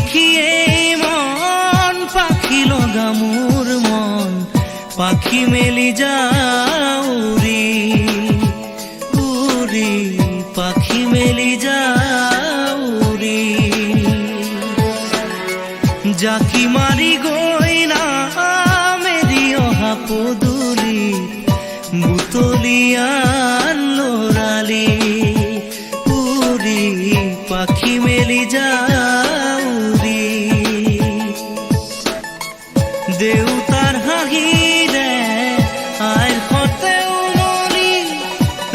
পাখিয়ে মন পাখি লগা মোৰ মন পাখি মেলি যাও উৰি উৰি পাখি মেলি যাও উৰি জাকি মাৰি গৈ না মেৰি অহা পদূলি বুটলিয়ান লৰালি উৰি পাখি মেলি যাও উৰি দেউতাৰ হাঁহিৰে আইৰ সতে উমলি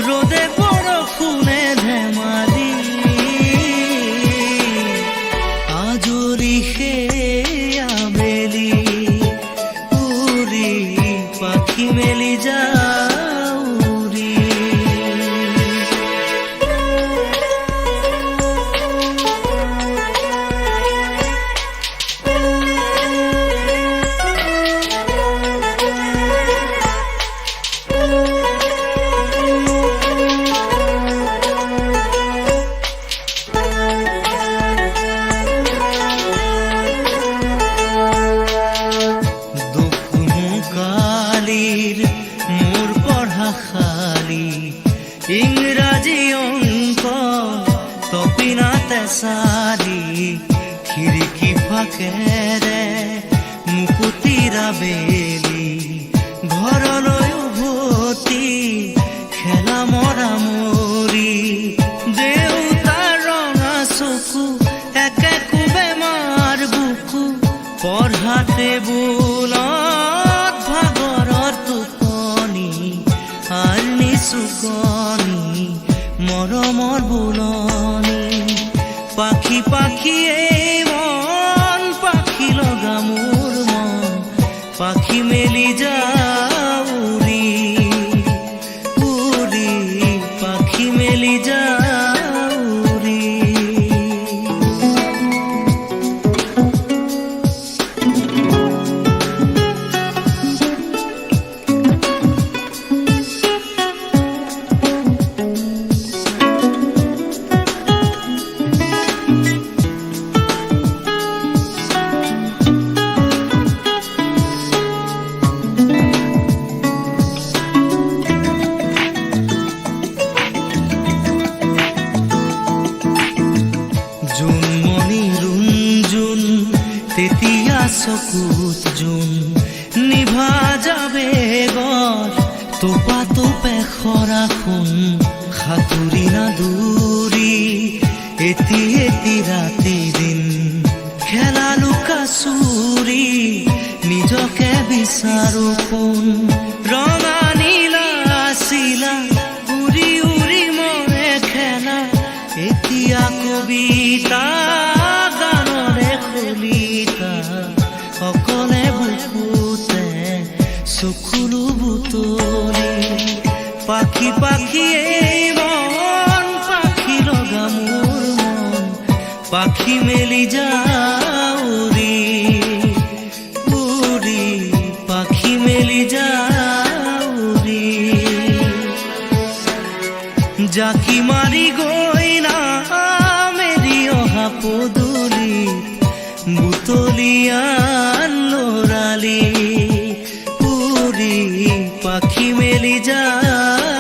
ৰ'দে বৰষুণে ধেমালি আজৰি সেই আবেলি উৰি পাখি মেলি যাও উৰি মোৰ পঢ়া খালি ইংৰাজী অংক তপিনাতে চালি খিৰিকী ফাকেৰে মুকুতিৰা বেলি ঘৰলৈ উভতি খেলা মৰা মৰি দেউতাৰ ৰঙা চকু একে কোবে মাৰ বুকু পঢ়া টেবুলত ভাগৰৰ টোপনি আৰ নিচুকনি মৰমৰ বুলনি পাখি পাখিয়ে মন পাখি লগা মোৰ মন পাখি মেলি যাও উৰি উৰি পাখি মেলি যাও উৰি তেতিয়া চকুত জোন নিভা যাবে গৰ তোপা তোপে খৰা খুন সাঁতুৰি না দূৰি এটি এটি ৰাতি দিন খেলা লুকা চুৰি নিজকে বিচাৰো কোন ৰঙা নীলা চিলা উৰি উৰি মৰে খেলা এতিয়া কবিতা গানৰে কলিতা অকলে বুকুতে চকুলো বুটলি পাখি পাখিয়ে মন পাখি লগা মোর মন পাখি মেলি যাও উৰি উৰি পাখি মেলি যাও উৰি জাকি মাৰি গৈ না মেৰি অহা পদূলি বুটলিয়ান লৰালি উৰি পাখি মেলি যাও